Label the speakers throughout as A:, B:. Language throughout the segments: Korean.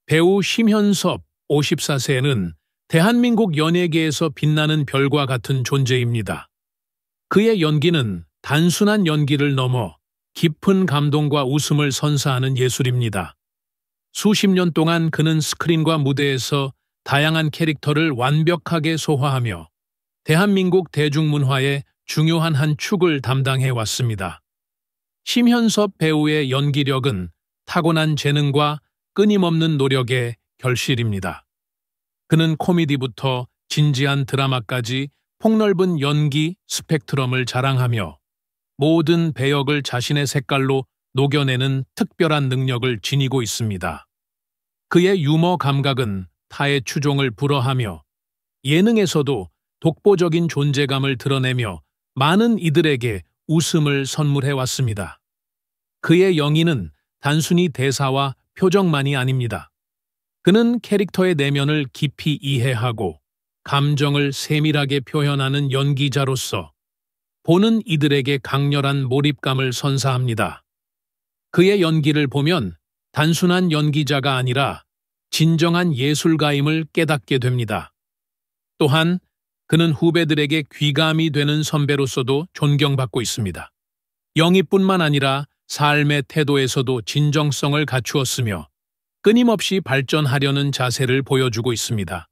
A: 배우 심현섭 54세는 대한민국 연예계에서 빛나는 별과 같은 존재입니다. 그의 연기는 단순한 연기를 넘어 깊은 감동과 웃음을 선사하는 예술입니다. 수십 년 동안 그는 스크린과 무대에서 다양한 캐릭터를 완벽하게 소화하며 대한민국 대중문화의 중요한 한 축을 담당해 왔습니다. 심현섭 배우의 연기력은 타고난 재능과 끊임없는 노력의 결실입니다. 그는 코미디부터 진지한 드라마까지 폭넓은 연기 스펙트럼을 자랑하며 모든 배역을 자신의 색깔로 녹여내는 특별한 능력을 지니고 있습니다. 그의 유머 감각은 타의 추종을 불허하며 예능에서도 독보적인 존재감을 드러내며 많은 이들에게 웃음을 선물해 왔습니다. 그의 영인은 단순히 대사와 표정만이 아닙니다. 그는 캐릭터의 내면을 깊이 이해하고 감정을 세밀하게 표현하는 연기자로서 보는 이들에게 강렬한 몰입감을 선사합니다. 그의 연기를 보면 단순한 연기자가 아니라 진정한 예술가임을 깨닫게 됩니다. 또한 그는 후배들에게 귀감이 되는 선배로서도 존경받고 있습니다. 영입뿐만 아니라 삶의 태도에서도 진정성을 갖추었으며 끊임없이 발전하려는 자세를 보여주고 있습니다.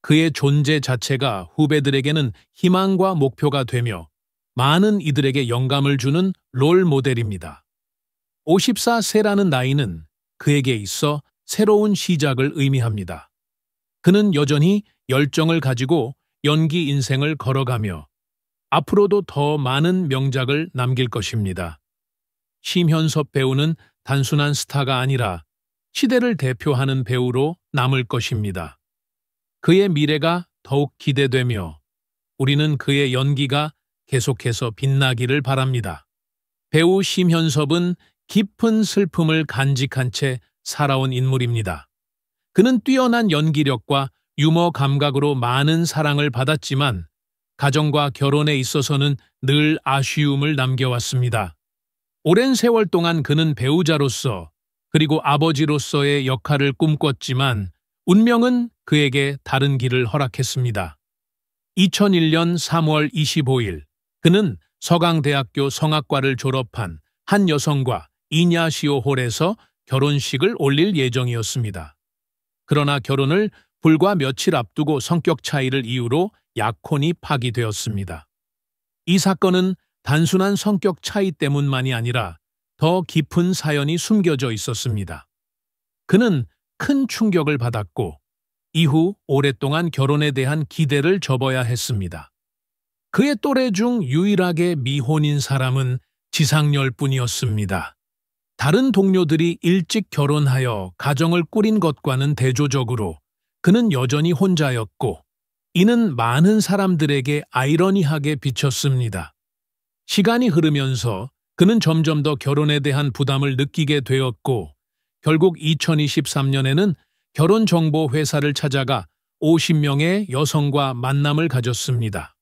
A: 그의 존재 자체가 후배들에게는 희망과 목표가 되며 많은 이들에게 영감을 주는 롤 모델입니다. 54세라는 나이는 그에게 있어 새로운 시작을 의미합니다. 그는 여전히 열정을 가지고 연기 인생을 걸어가며 앞으로도 더 많은 명작을 남길 것입니다. 심현섭 배우는 단순한 스타가 아니라 시대를 대표하는 배우로 남을 것입니다. 그의 미래가 더욱 기대되며 우리는 그의 연기가 계속해서 빛나기를 바랍니다. 배우 심현섭은 깊은 슬픔을 간직한 채 살아온 인물입니다. 그는 뛰어난 연기력과 유머 감각으로 많은 사랑을 받았지만 가정과 결혼에 있어서는 늘 아쉬움을 남겨왔습니다. 오랜 세월 동안 그는 배우자로서 그리고 아버지로서의 역할을 꿈꿨지만 운명은 그에게 다른 길을 허락했습니다. 2001년 3월 25일 그는 서강대학교 성악과를 졸업한 한 여성과 이냐시오 홀에서 결혼식을 올릴 예정이었습니다. 그러나 결혼을 불과 며칠 앞두고 성격 차이를 이유로 약혼이 파기되었습니다. 이 사건은 단순한 성격 차이 때문만이 아니라 더 깊은 사연이 숨겨져 있었습니다. 그는 큰 충격을 받았고 이후 오랫동안 결혼에 대한 기대를 접어야 했습니다. 그의 또래 중 유일하게 미혼인 사람은 지상렬뿐이었습니다. 다른 동료들이 일찍 결혼하여 가정을 꾸린 것과는 대조적으로 그는 여전히 혼자였고 이는 많은 사람들에게 아이러니하게 비쳤습니다. 시간이 흐르면서 그는 점점 더 결혼에 대한 부담을 느끼게 되었고 결국 2023년에는 결혼정보회사를 찾아가 50명의 여성과 만남을 가졌습니다.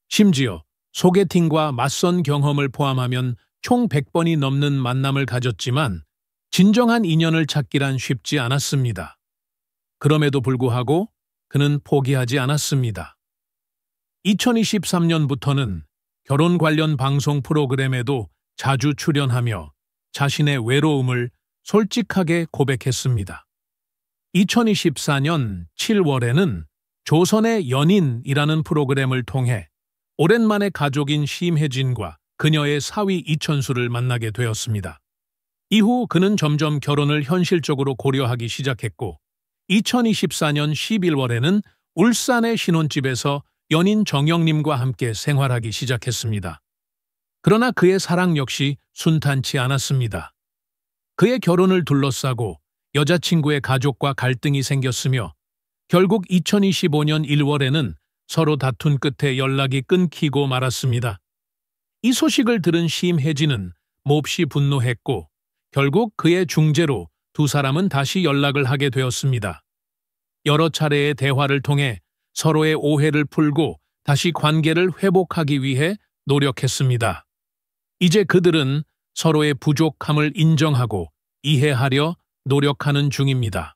A: 심지어 소개팅과 맞선 경험을 포함하면 총 100번이 넘는 만남을 가졌지만 진정한 인연을 찾기란 쉽지 않았습니다. 그럼에도 불구하고 그는 포기하지 않았습니다. 2023년부터는 결혼 관련 방송 프로그램에도 자주 출연하며 자신의 외로움을 솔직하게 고백했습니다. 2024년 7월에는 조선의 연인이라는 프로그램을 통해 오랜만에 가족인 심혜진과 그녀의 사위 이천수를 만나게 되었습니다. 이후 그는 점점 결혼을 현실적으로 고려하기 시작했고 2024년 11월에는 울산의 신혼집에서 연인 정영님과 함께 생활하기 시작했습니다. 그러나 그의 사랑 역시 순탄치 않았습니다. 그의 결혼을 둘러싸고 여자친구의 가족과 갈등이 생겼으며 결국 2025년 1월에는 서로 다툰 끝에 연락이 끊기고 말았습니다. 이 소식을 들은 심혜진은 몹시 분노했고 결국 그의 중재로 두 사람은 다시 연락을 하게 되었습니다. 여러 차례의 대화를 통해 서로의 오해를 풀고 다시 관계를 회복하기 위해 노력했습니다. 이제 그들은 서로의 부족함을 인정하고 이해하려 노력하는 중입니다.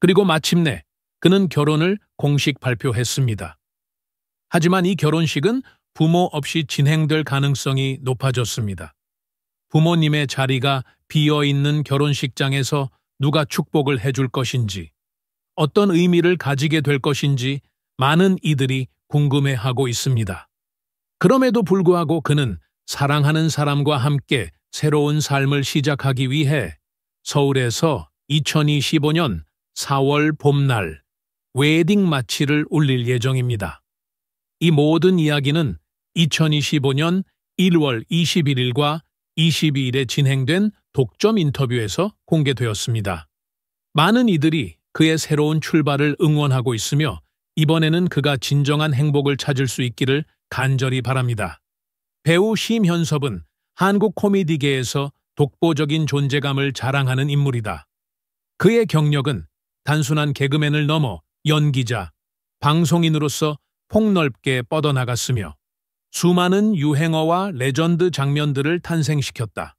A: 그리고 마침내 그는 결혼을 공식 발표했습니다. 하지만 이 결혼식은 부모 없이 진행될 가능성이 높아졌습니다. 부모님의 자리가 비어있는 결혼식장에서 누가 축복을 해줄 것인지, 어떤 의미를 가지게 될 것인지 많은 이들이 궁금해하고 있습니다. 그럼에도 불구하고 그는 사랑하는 사람과 함께 새로운 삶을 시작하기 위해 서울에서 2025년 4월 봄날 웨딩 마치를 올릴 예정입니다. 이 모든 이야기는 2025년 1월 21일과 22일에 진행된 독점 인터뷰에서 공개되었습니다. 많은 이들이 그의 새로운 출발을 응원하고 있으며 이번에는 그가 진정한 행복을 찾을 수 있기를 간절히 바랍니다. 배우 심현섭은 한국 코미디계에서 독보적인 존재감을 자랑하는 인물이다. 그의 경력은 단순한 개그맨을 넘어 연기자, 방송인으로서 폭넓게 뻗어나갔으며 수많은 유행어와 레전드 장면들을 탄생시켰다.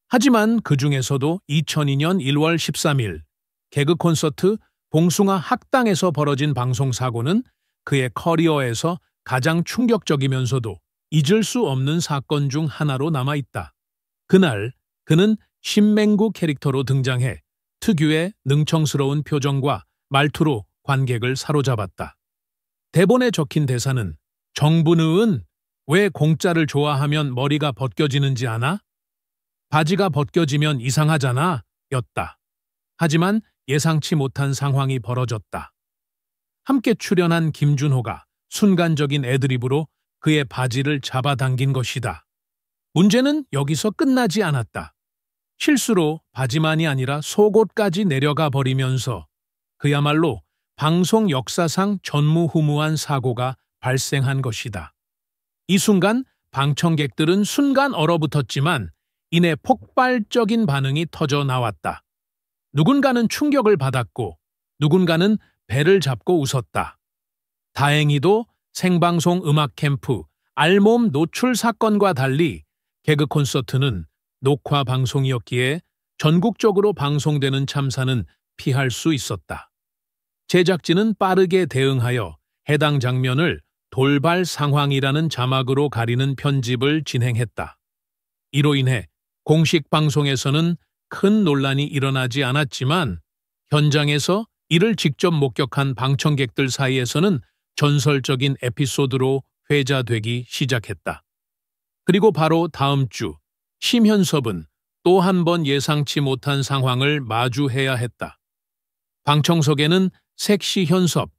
A: 하지만 그 중에서도 2002년 1월 13일 개그 콘서트 봉숭아 학당에서 벌어진 방송사고는 그의 커리어에서 가장 충격적이면서도 잊을 수 없는 사건 중 하나로 남아있다. 그날 그는 신맹구 캐릭터로 등장해 특유의 능청스러운 표정과 말투로 관객을 사로잡았다. 대본에 적힌 대사는 정분은 왜 공짜를 좋아하면 머리가 벗겨지는지 아나? 바지가 벗겨지면 이상하잖아 였다. 하지만 예상치 못한 상황이 벌어졌다. 함께 출연한 김준호가 순간적인 애드립으로 그의 바지를 잡아당긴 것이다. 문제는 여기서 끝나지 않았다. 실수로 바지만이 아니라 속옷까지 내려가 버리면서 그야말로 방송 역사상 전무후무한 사고가 발생한 것이다. 이 순간 방청객들은 순간 얼어붙었지만 이내 폭발적인 반응이 터져 나왔다. 누군가는 충격을 받았고 누군가는 배를 잡고 웃었다. 다행히도 생방송 음악 캠프 알몸 노출 사건과 달리 개그 콘서트는 녹화 방송이었기에 전국적으로 방송되는 참사는 피할 수 있었다. 제작진은 빠르게 대응하여 해당 장면을 돌발 상황이라는 자막으로 가리는 편집을 진행했다. 이로 인해 공식 방송에서는 큰 논란이 일어나지 않았지만 현장에서 이를 직접 목격한 방청객들 사이에서는 전설적인 에피소드로 회자되기 시작했다. 그리고 바로 다음 주 심현섭은 또 한 번 예상치 못한 상황을 마주해야 했다. 방청석에는 섹시 현섭,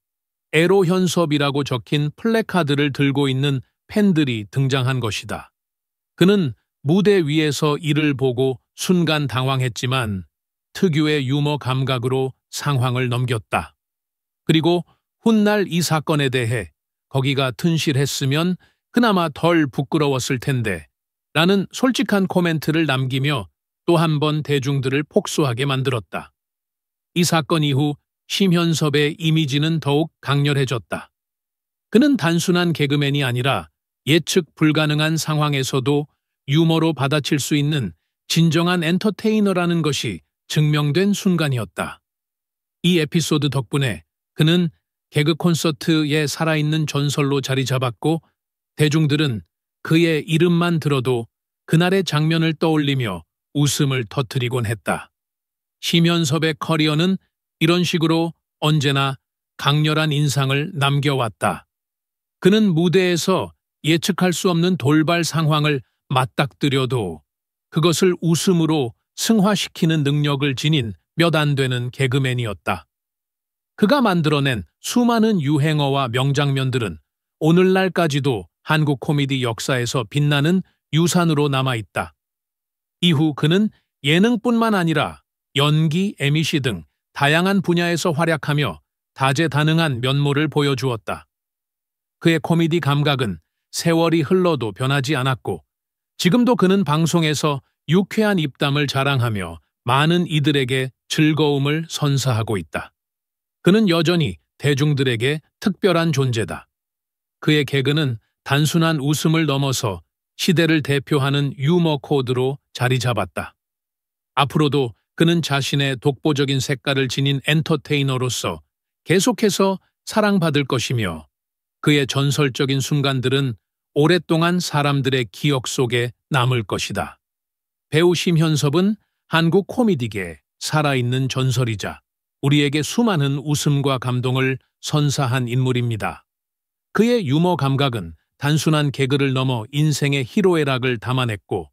A: 에로 현섭이라고 적힌 플래카드를 들고 있는 팬들이 등장한 것이다. 그는 무대 위에서 이를 보고 순간 당황했지만 특유의 유머 감각으로 상황을 넘겼다. 그리고 훗날 이 사건에 대해 거기가 튼실했으면 그나마 덜 부끄러웠을 텐데 라는 솔직한 코멘트를 남기며 또 한 번 대중들을 폭소하게 만들었다. 이 사건 이후 심현섭의 이미지는 더욱 강렬해졌다. 그는 단순한 개그맨이 아니라 예측 불가능한 상황에서도 유머로 받아칠 수 있는 진정한 엔터테이너라는 것이 증명된 순간이었다. 이 에피소드 덕분에 그는 개그 콘서트에 살아있는 전설로 자리 잡았고 대중들은 그의 이름만 들어도 그날의 장면을 떠올리며 웃음을 터뜨리곤 했다. 심현섭의 커리어는 이런 식으로 언제나 강렬한 인상을 남겨왔다. 그는 무대에서 예측할 수 없는 돌발 상황을 맞닥뜨려도 그것을 웃음으로 승화시키는 능력을 지닌 몇 안 되는 개그맨이었다. 그가 만들어낸 수많은 유행어와 명장면들은 오늘날까지도 한국 코미디 역사에서 빛나는 유산으로 남아있다. 이후 그는 예능뿐만 아니라 연기, MC 등 다양한 분야에서 활약하며 다재다능한 면모를 보여주었다. 그의 코미디 감각은 세월이 흘러도 변하지 않았고 지금도 그는 방송에서 유쾌한 입담을 자랑하며 많은 이들에게 즐거움을 선사하고 있다. 그는 여전히 대중들에게 특별한 존재다. 그의 개그는 단순한 웃음을 넘어서 시대를 대표하는 유머 코드로 자리 잡았다. 앞으로도 그는 자신의 독보적인 색깔을 지닌 엔터테이너로서 계속해서 사랑받을 것이며 그의 전설적인 순간들은 오랫동안 사람들의 기억 속에 남을 것이다. 배우 심현섭은 한국 코미디계의 살아있는 전설이자 우리에게 수많은 웃음과 감동을 선사한 인물입니다. 그의 유머 감각은 단순한 개그를 넘어 인생의 희로애락을 담아냈고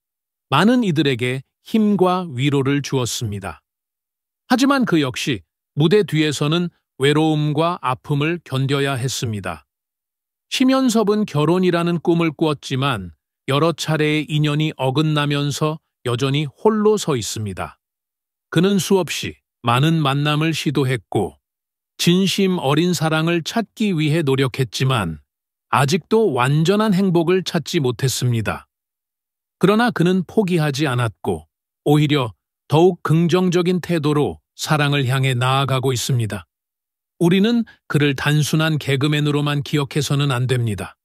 A: 많은 이들에게 힘과 위로를 주었습니다. 하지만 그 역시 무대 뒤에서는 외로움과 아픔을 견뎌야 했습니다. 심현섭은 결혼이라는 꿈을 꾸었지만 여러 차례의 인연이 어긋나면서 여전히 홀로 서 있습니다. 그는 수없이 많은 만남을 시도했고 진심 어린 사랑을 찾기 위해 노력했지만 아직도 완전한 행복을 찾지 못했습니다. 그러나 그는 포기하지 않았고 오히려 더욱 긍정적인 태도로 사랑을 향해 나아가고 있습니다. 우리는 그를 단순한 개그맨으로만 기억해서는 안 됩니다.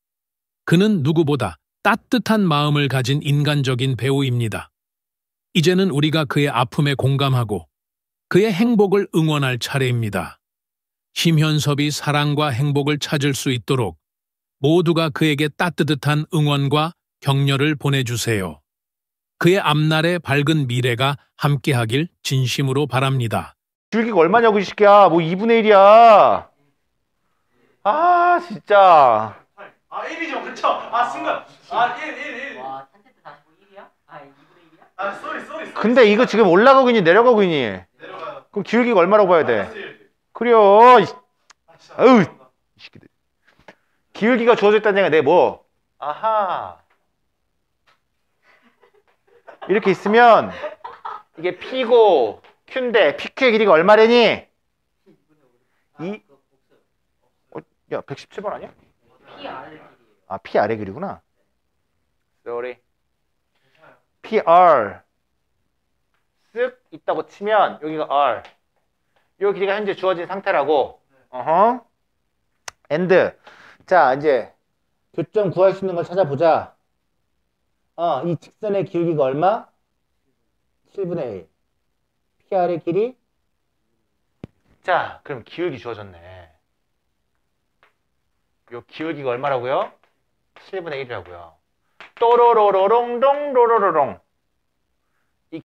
A: 그는 누구보다 따뜻한 마음을 가진 인간적인 배우입니다. 이제는 우리가 그의 아픔에 공감하고 그의 행복을 응원할 차례입니다. 심현섭이 사랑과 행복을 찾을 수 있도록 모두가 그에게 따뜻한 응원과 격려를 보내주세요. 그의 앞날의 밝은 미래가 함께하길 진심으로 바랍니다.
B: 줄기가 얼마냐고 이 새끼야. 뭐 2분의 1이야. 아 진짜.
C: 아 1이죠 그쵸? 아 순간 아 1.
D: 와, 탄젠트 45 1이야? 아, 2분의 1이야?
C: 아 쏘리
B: 근데 이거 지금 올라가고 있니 내려가고 있니?
C: 내려가요.
B: 그럼 기울기가 얼마라고 봐야 돼?
C: 마이너스
B: 그래요.
C: 아, 진짜.
B: 아유. 이 새끼들. 기울기가 주어져 있다는 얘기가 내 뭐? 아하. 이렇게 있으면 이게 P고 Q인데 PQ의 길이가 얼마래니? 2? 야 117번 아니야?
D: P 아래 길이에요.
B: 아 P 아래 길이구나. Sorry. PR 쓱 있다고 치면 여기가 R. 요 길이가 현재 주어진 상태라고. 어허. and. 자 이제 교점 구할 수 있는 걸 찾아보자. 이 직선의 기울기가 얼마? 7분의 1. PR의 길이? 자, 그럼 기울기 주어졌네. 요 기울기가 얼마라고요? 7분의 1이라고요. 또로로로롱 롱로로로롱.